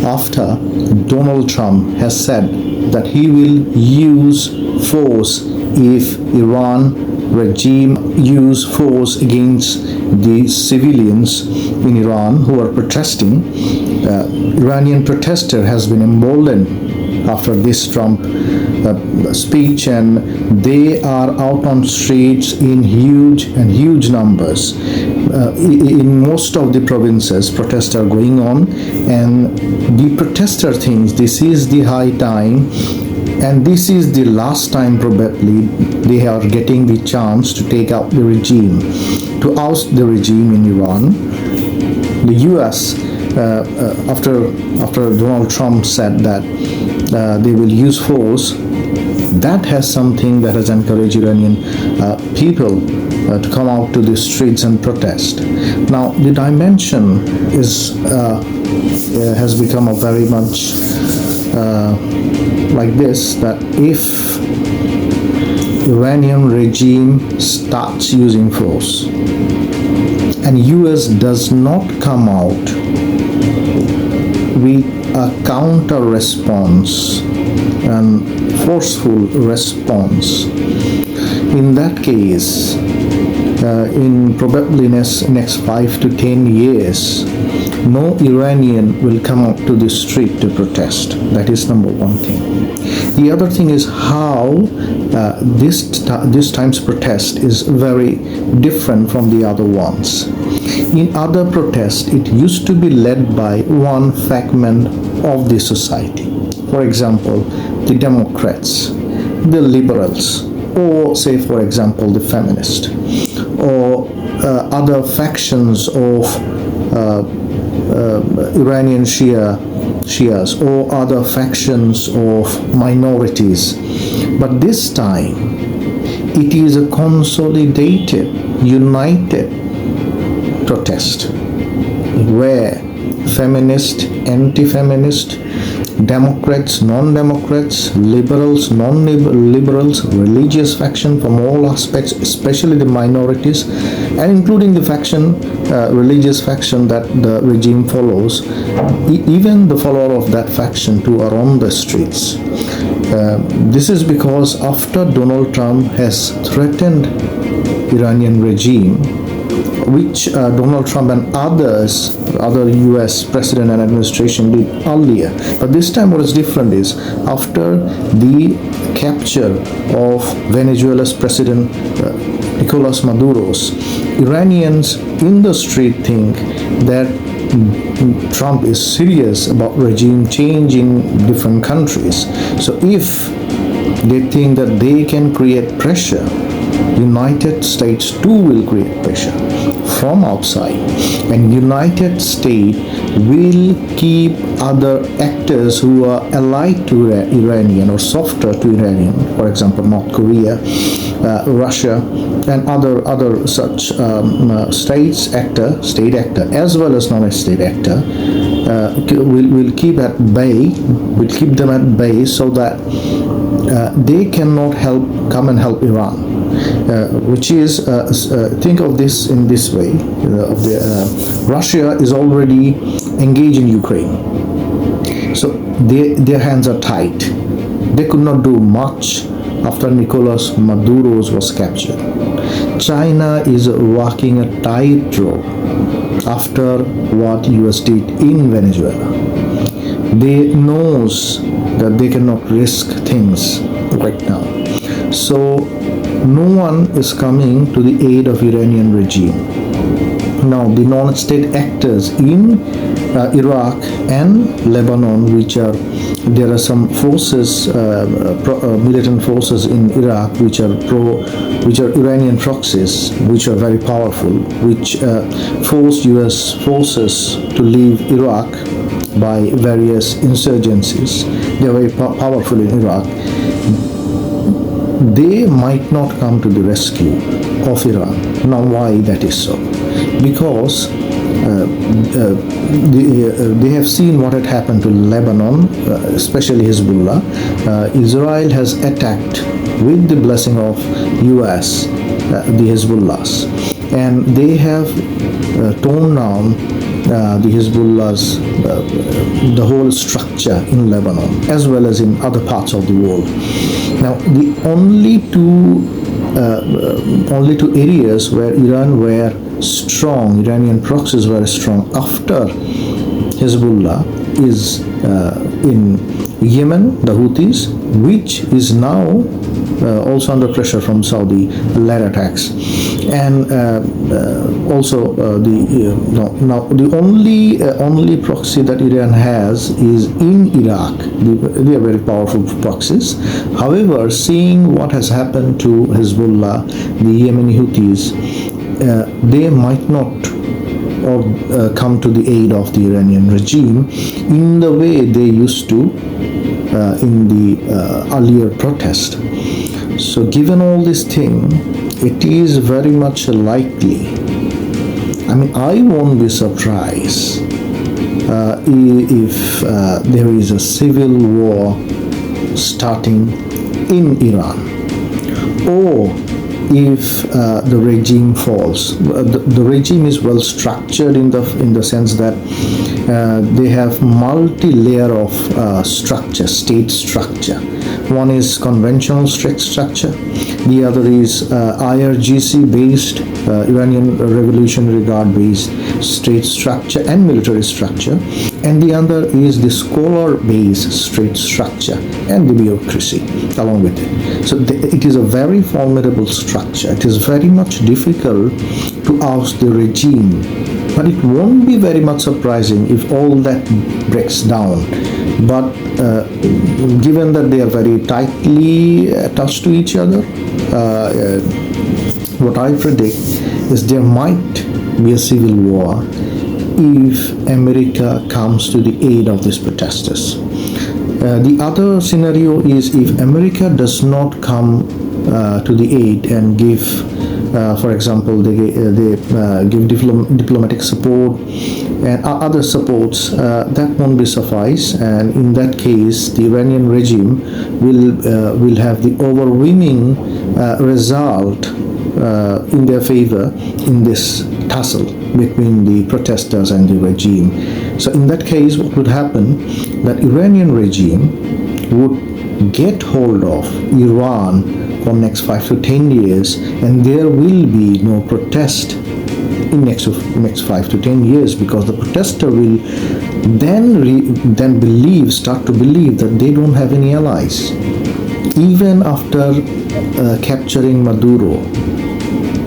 after Donald Trump has said that he will use force if Iran regime use force against the civilians in Iran who are protesting. Iranian protester has been emboldened after this Trump speech, and they are out on streets in huge numbers. In most of the provinces, protests are going on, and the protester thinks this is the high time, and this is the last time probably they are getting the chance to take out the regime, to oust the regime in Iran. The US, after Donald Trump said that they will use force, that has something that has encouraged Iranian people to come out to the streets and protest. Now, the dimension has become a very much like this, that if Iranian regime starts using force and US does not come out with a counter response and forceful response, in that case, in probably next 5 to 10 years, no Iranian will come out to the street to protest. That is number one thing. The other thing is how this time's protest is very different from the other ones. In other protests, it used to be led by one segment of the society. For example, the Democrats, the liberals, or say for example the feminists, or other factions of Iranian Shias, or other factions of minorities. But this time, it is a consolidated, united protest where feminist, anti-feminist, Democrats, non-democrats, liberals, non-liberals, religious faction from all aspects, especially the minorities, and including the faction, religious faction that the regime follows, even the follower of that faction too are on the streets. This is because after Donald Trump has threatened Iranian regime, which Donald Trump and other US president and administration did earlier. But this time what is different is after the capture of Venezuela's president Nicolas Maduro's, Iranians in the street think that Trump is serious about regime change in different countries. So if they think that they can create pressure, United States too will create pressure from outside, and United States will keep other actors who are allied to Iranian or softer to Iranian, for example North Korea, Russia, and other such state actor as well as non-state actor, will keep them at bay so that they cannot come and help Iran. Which is, think of this in this way, Russia is already engaged in Ukraine, so their hands are tied. They could not do much after Nicolas Maduro was captured. China is walking a tightrope after what US did in Venezuela. They knows that they cannot risk things right now. So no one is coming to the aid of Iranian regime. Now the non-state actors in Iraq and Lebanon, there are some forces, militant forces in Iraq which are Iranian proxies, which are very powerful, which force US forces to leave Iraq by various insurgencies. They are very powerful in Iraq. They might not come to the rescue of Iran. Now why that is so? Because they have seen what had happened to Lebanon, especially Hezbollah. Israel has attacked with the blessing of US the Hezbollahs, and they have torn down the Hezbollah's the whole structure in Lebanon as well as in other parts of the world. Now, the only two areas where Iranian proxies were strong after Hezbollah is in Yemen, the Houthis, which is now also under pressure from Saudi-led attacks, and also the only proxy that Iran has is in Iraq. They are very powerful proxies. However, seeing what has happened to Hezbollah, the Yemeni Houthis, they might not or come to the aid of the Iranian regime in the way they used to in the earlier protest. So given all this thing, it is very much likely, I mean, I won't be surprised if there is a civil war starting in Iran, or if the regime falls. The regime is well structured in the sense that they have multi-layer of structure, state structure. One is conventional state structure, the other is IRGC based, Iranian Revolutionary Guard based state structure and military structure, and the other is the scholar based state structure and the bureaucracy along with it. So it is a very formidable structure. It is very much difficult to oust the regime, but it won't be very much surprising if all that breaks down. But given that they are very tightly attached to each other, what I predict is there might be a civil war if America comes to the aid of these protesters. The other scenario is if America does not come to the aid and give, for example, they give diplomatic support and other supports, that won't be suffice, and in that case the Iranian regime will have the overwhelming result in their favor in this tussle between the protesters and the regime. So in that case, what would happen, that Iranian regime would get hold of Iran for next 5 to 10 years, and there will be no protest in next 5 to 10 years, because the protester will then start to believe that they don't have any allies. Even after capturing Maduro,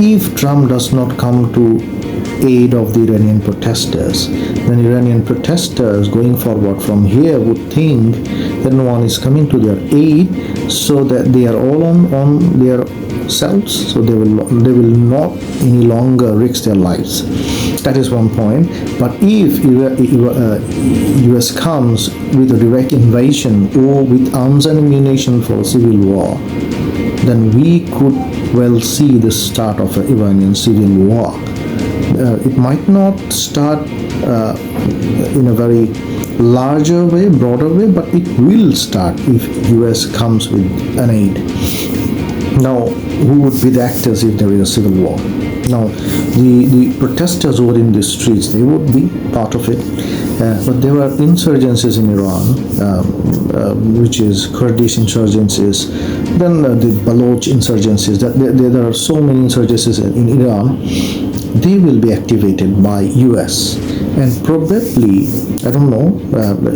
if Trump does not come to aid of the Iranian protesters, then Iranian protesters going forward from here would think that no one is coming to their aid, so that they are all on their selves, so they will not any longer risk their lives. That is one point. But if US comes with a direct invasion or with arms and ammunition for a civil war, then we could well see the start of an Iranian civil war. It might not start in a very larger way, broader way, but it will start if US comes with an aid. Now, who would be the actors if there is a civil war? Now, the protesters who are in the streets, they would be part of it. But there are insurgencies in Iran, which is Kurdish insurgencies, then the Baloch insurgencies. There are so many insurgencies in Iran. They will be activated by US, and probably, I don't know,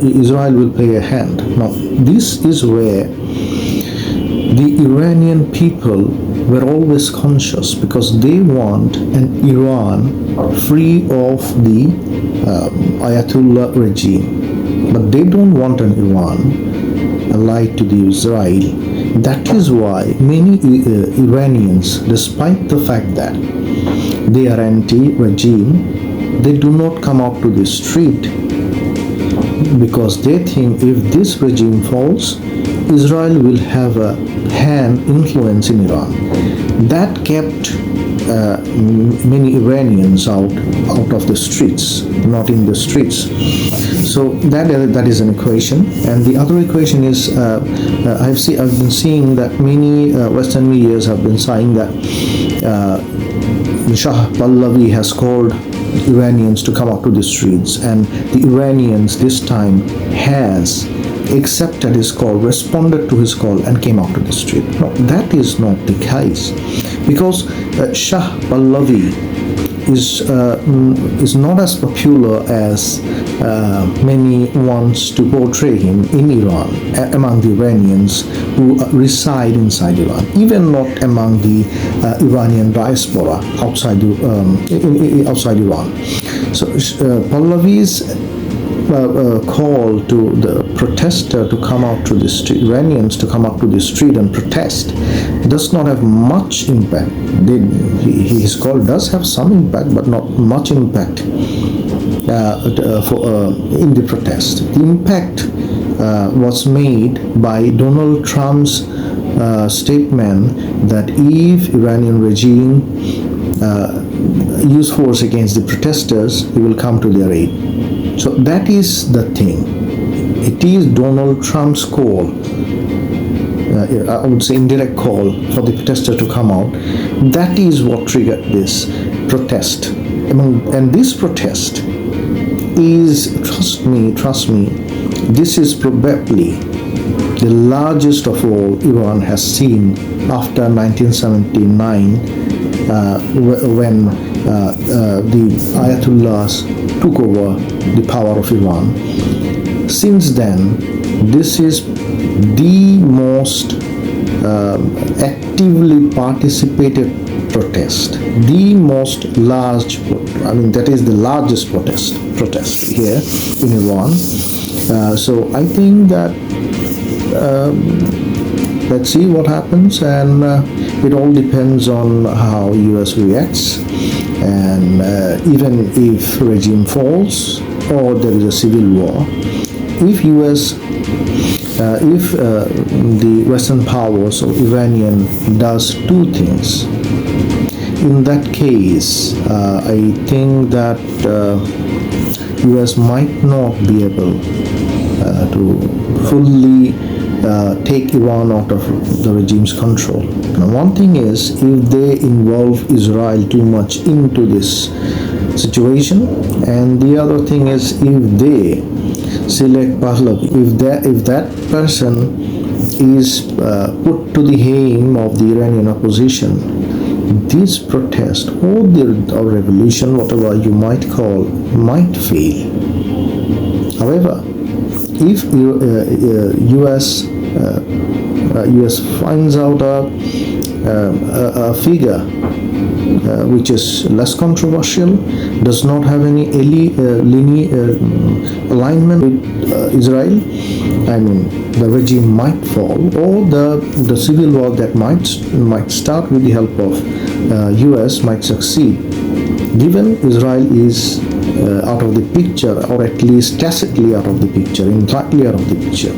Israel will play a hand. Now, this is where the Iranian people were always conscious, because they want an Iran free of the Ayatollah regime, but they don't want an Iran allied to the Israel. That is why many Iranians, despite the fact that they are anti-regime, they do not come out to the street, because they think if this regime falls, Israel will have a hand influence in Iran. That kept many Iranians out of the streets, not in the streets. So that is an equation. And the other equation is I've been seeing that many Western medias have been saying that Shah Pahlavi has called Iranians to come out to the streets, and the Iranians this time has accepted his call, responded to his call, and came out to the street. No, that is not the case, because Shah Pahlavi is not as popular as many wants to portray him in Iran, among the Iranians who reside inside Iran, even not among the Iranian diaspora outside outside Iran. So Pahlavi's call to the protester to come out to the street, Iranians to come out to the street and protest, does not have much impact. His call does have some impact, but not much impact in the protest. The impact was made by Donald Trump's statement that if Iranian regime use force against the protesters, he will come to their aid. So that is the thing. It is Donald Trump's call, I would say indirect call for the protester to come out. That is what triggered this protest. And this protest is, trust me, this is probably the largest of all Iran has seen after 1979, when the Ayatollahs took over the power of Iran. Since then, this is the most actively participated protest, the most large, that is the largest protest here in Iran. So I think that let's see what happens, and it all depends on how US reacts. And even if regime falls or there is a civil war, if the Western powers or Iranian does two things, in that case, I think that US might not be able to fully take Iran out of the regime's control. Now, one thing is, if they involve Israel too much into this situation, and the other thing is, if they select Pahlavi, if that person is put to the aim of the Iranian opposition, this protest or revolution, whatever you might call, might fail. However, if US finds out a figure which is less controversial, does not have any alignment with Israel, the regime might fall, or the civil war that might start with the help of US might succeed. Given Israel is out of the picture, or at least tacitly out of the picture, indirectly out of the picture,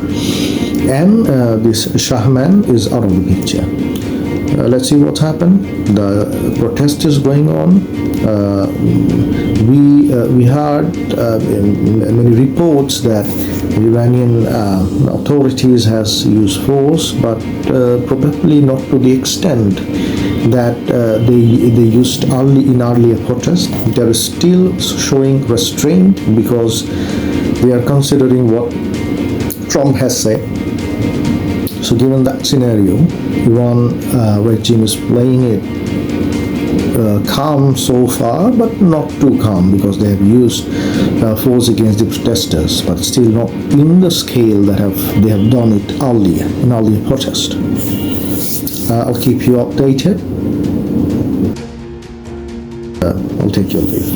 and this Shahman is out of the picture. Let's see what's happened. The protest is going on. We heard many reports that Iranian authorities has used force, but probably not to the extent that they used in earlier protests. They are still showing restraint because they are considering what Trump has said. So given that scenario, Iran regime is playing it calm so far, but not too calm, because they have used force against the protesters, but still not in the scale that they have done it earlier in earlier protest. I'll keep you updated. I'll take your leave.